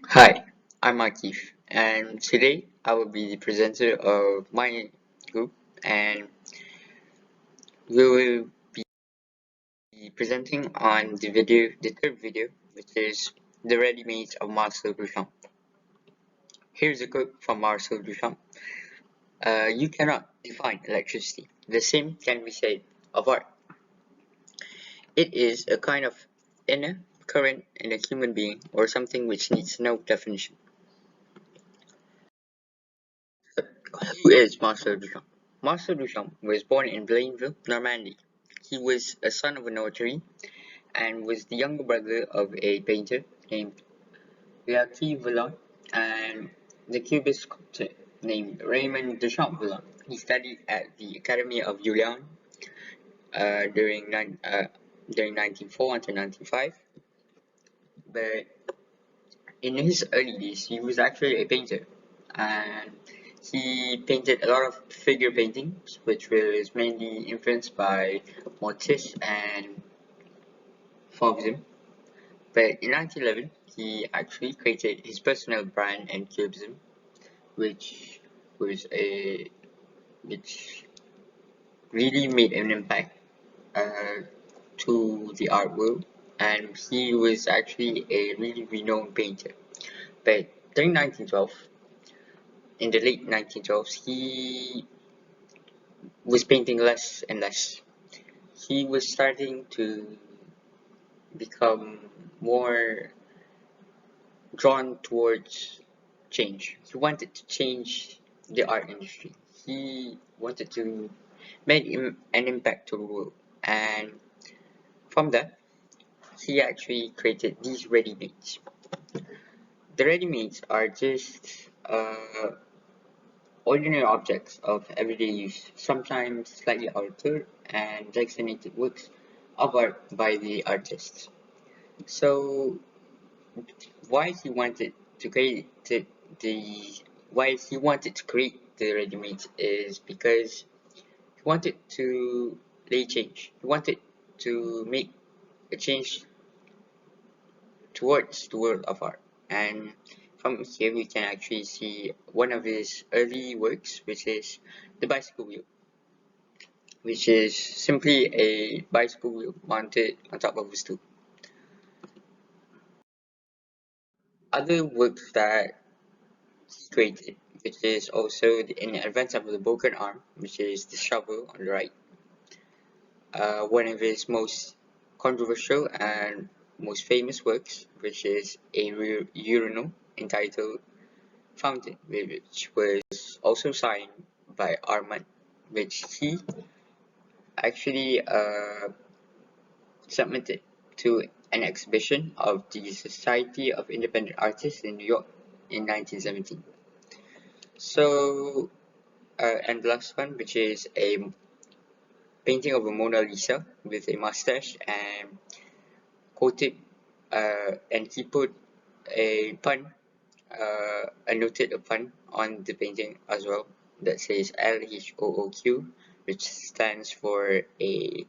Hi, I'm Akif, and today I will be the presenter of my group, and we will be presenting on the third video, which is the ready-mades of Marcel Duchamp. Here's a quote from Marcel Duchamp: "You cannot define electricity. The same can be said of art. It is a kind of inner current in a human being, or something which needs no definition." Who is Marcel Duchamp? Marcel Duchamp was born in Blainville, Normandy. He was a son of a notary and was the younger brother of a painter named Jacques Villon and the cubist sculptor named Raymond Duchamp Villon. He studied at the Academy of Julian during 1904 until 1905, but in his early days he was actually a painter, and he painted a lot of figure paintings, which was mainly influenced by Matisse and Fauvism. But in 1911, he actually created his personal brand and cubism, which was a which really made an impact uh, to the art world, and he was actually a really renowned painter. But during 1912, in the late 1912s, he was painting less and less. He was starting to become more drawn towards change. He wanted to change the art industry. He wanted to make an impact to the world. And from that, he actually created these ready-mades. The ready-mades are just ordinary objects of everyday use, sometimes slightly altered and designated works of art by the artists. So why he wanted to create the why he wanted to create the ready-mades is because he wanted to lay change. He wanted to make a change towards the world of art. And from here we can actually see one of his early works, which is the bicycle wheel, which is simply a bicycle wheel mounted on top of a stool. Other works that he created, which is also in advance of the broken arm, which is the shovel on the right. One of his most controversial and most famous works, which is a urinal entitled Fountain, which was also signed by Armand, which he actually submitted to an exhibition of the Society of Independent Artists in New York in 1917. So, and the last one, which is a painting of a Mona Lisa with a mustache and quoted, and he put a pun, annotated a pun on the painting as well that says LHOOQ, which stands for a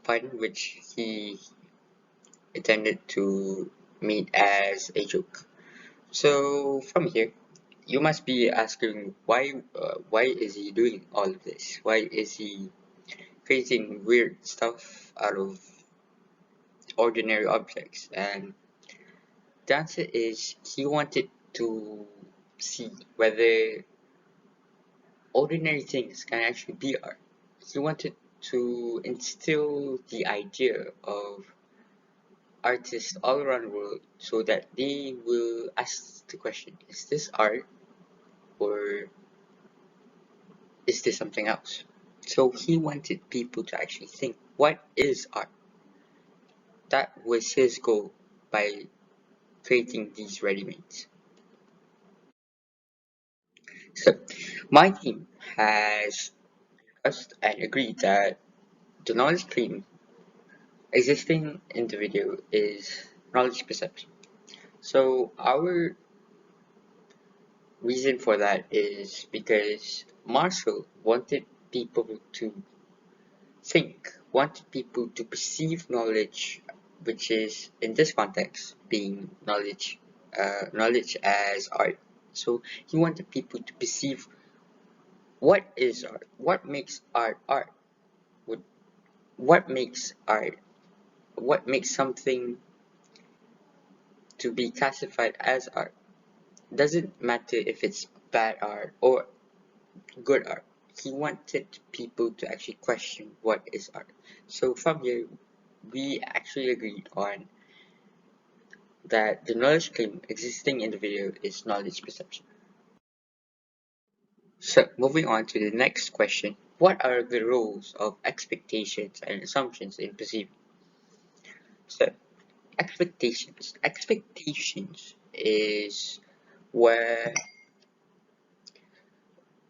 pun which he intended to mean as a joke. So from here, you must be asking why is he doing all of this? Why is he creating weird stuff out of ordinary objects? And the answer is he wanted to see whether ordinary things can actually be art. He wanted to instill the idea of artists all around the world so that they will ask the question, is this art or is this something else? So he wanted people to actually think, what is art? That was his goal by creating these ready-mades. So my team has discussed and agreed that the knowledge claim existing in the video is knowledge perception. So our reason for that is because Marcel wanted people to think, wanted people to perceive knowledge, which is in this context being knowledge knowledge as art. So he wanted people to perceive what is art, what makes art art, what, what makes art, what makes something to be classified as art. Doesn't matter if it's bad art or good art. He wanted people to actually question what is art. So from here, we actually agreed on that the knowledge claim existing in the video is knowledge perception. So moving on to the next question, what are the roles of expectations and assumptions in perceiving? So expectations where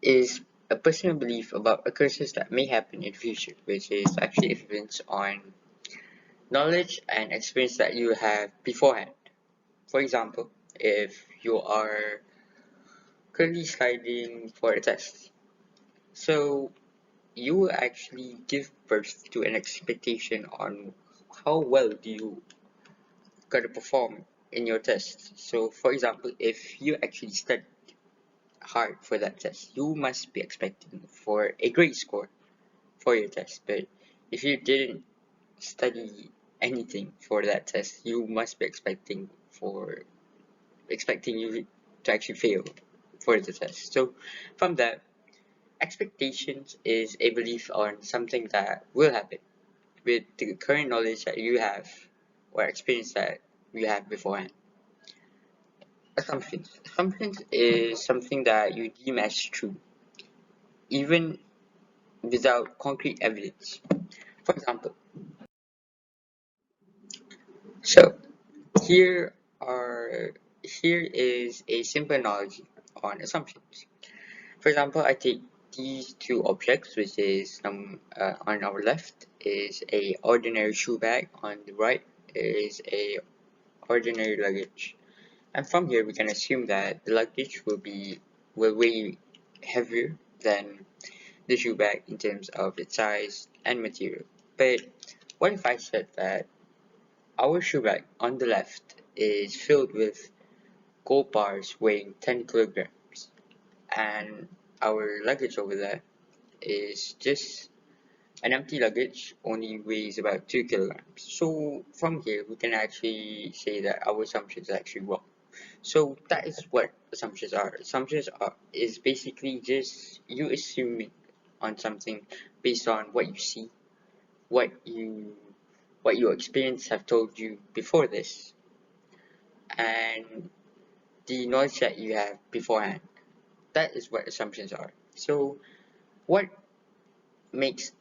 is a personal belief about occurrences that may happen in the future, which is actually influence on knowledge and experience that you have beforehand. For example, if you are currently studying for a test, so you will actually give birth to an expectation on how well do you gonna perform in your test. So for example, if you actually study hard for that test, you must be expecting for a great score for your test. But if you didn't study anything for that test, you must be expecting you to actually fail for the test. So from that, expectations is a belief on something that will happen with the current knowledge that you have or experience that you have beforehand. Assumptions is something that you deem as true, even without concrete evidence. For example, so here are here is a simple analogy on assumptions. For example, I take these two objects, which is on our left is a ordinary shoe bag, on the right is a ordinary luggage. And from here, we can assume that the luggage will weigh heavier than the shoe bag in terms of its size and material. But what if I said that our shoe bag on the left is filled with gold bars weighing 10 kilograms, and our luggage over there is just an empty luggage, only weighs about 2 kilograms. So from here, we can actually say that our assumptions are actually wrong. So that is what assumptions are. Is basically just you assuming on something based on what you see, what you what your experience have told you before this, and the knowledge that you have beforehand. That is what assumptions are. So what makes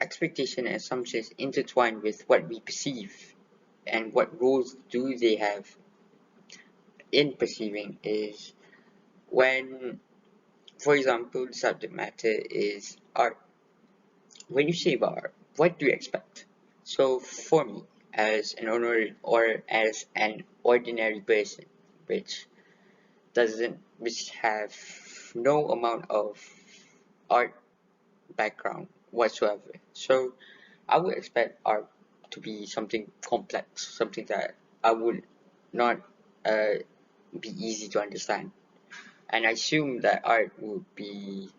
expectation and assumptions intertwine with what we perceive and what roles do they have in perceiving is when, for example, the subject matter is art. When you say about art, what do you expect? So for me, as an owner or as an ordinary person, which which have no amount of art background whatsoever, so I would expect art to be something complex, something that I would not uh, be easy to understand. And I assume that art would be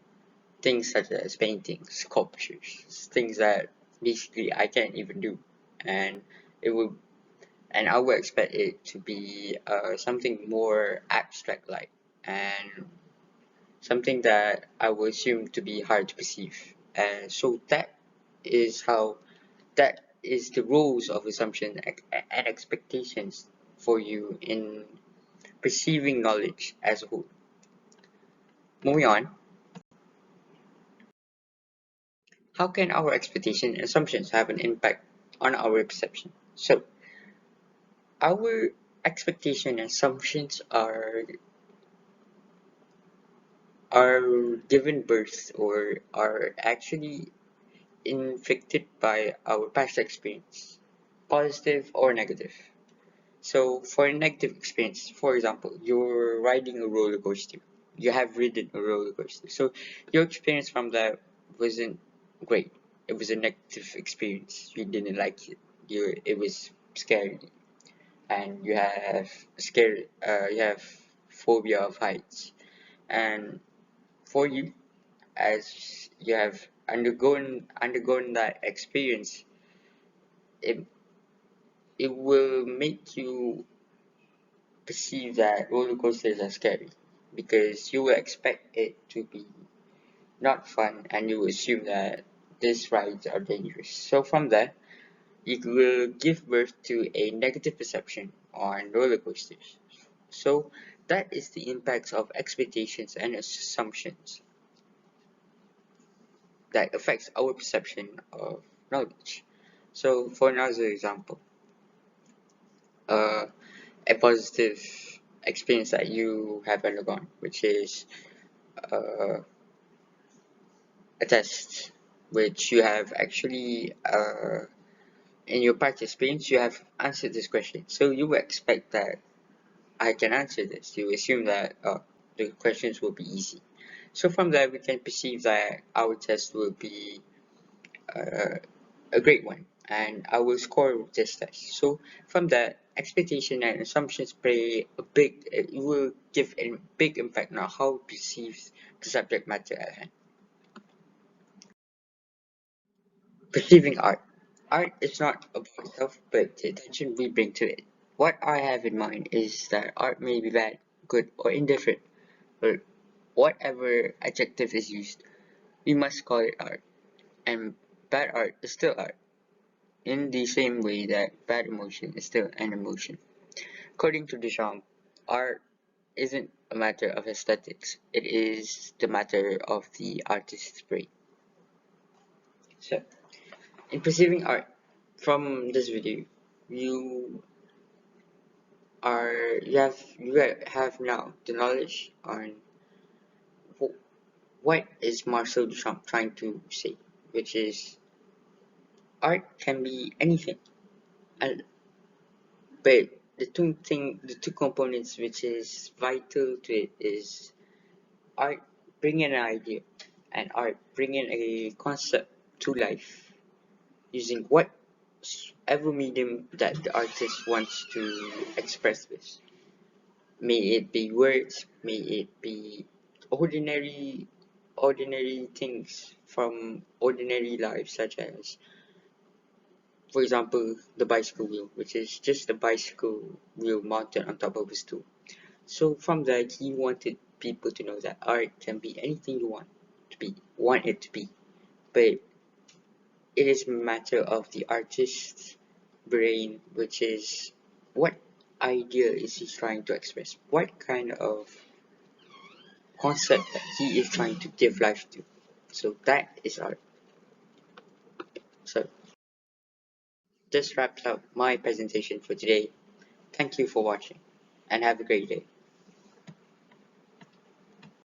things such as paintings, sculptures, things that basically I can't even do. And it would, and I would expect it to be something more abstract like, and something that I would assume to be hard to perceive. And so is how that is the rules of assumption and expectations for you in perceiving knowledge as a whole. Moving on, how can our expectation and assumptions have an impact on our perception? So, our expectation and assumptions are given birth or are actually infected by our past experience, positive or negative. So for a negative experience, for example, you're riding a roller coaster. You have ridden a roller coaster. So your experience from that wasn't great. It was a negative experience. You didn't like it. It was scary. and you have you have phobia of heights, and for you, as you have undergone that experience, it it will make you perceive that roller coasters are scary, because you will expect it to be not fun, and you assume that these rides are dangerous. So from there, it will give birth to a negative perception on roller coasters. So that is the impacts of expectations and assumptions that affects our perception of knowledge. So for another example, uh, a positive experience that you have undergone, which is uh, a test, which you have actually in your past experience you have answered this question. So you would expect that I can answer this. You assume that the questions will be easy. So from there we can perceive that our test will be uh, a great one, and I will score this test. So from that, expectation and assumptions play a big, it will give a big impact on how we perceive the subject matter at hand. Perceiving art. Art is not about itself, but the attention we bring to it. What I have in mind is that art may be bad, good, or indifferent, but whatever adjective is used, we must call it art. And bad art is still art, in the same way that bad emotion is still an emotion. According to Duchamp, art isn't a matter of aesthetics, it is the matter of the artist's brain. So, in perceiving art from this video, you you have now the knowledge on what is Marcel Duchamp trying to say, which is art can be anything, and but the two components which is vital to it is art bringing an idea, and art bringing a concept to life using whatever medium that the artist wants to express this. May it be words, may it be ordinary things from ordinary life, such as, for example, the bicycle wheel, which is just a bicycle wheel mounted on top of a stool. So from that, he wanted people to know that art can be anything you want it to be, but it is a matter of the artist's brain, which is what idea is he trying to express, what kind of concept that he is trying to give life to. So that is art. So this wraps up my presentation for today. Thank you for watching, and have a great day.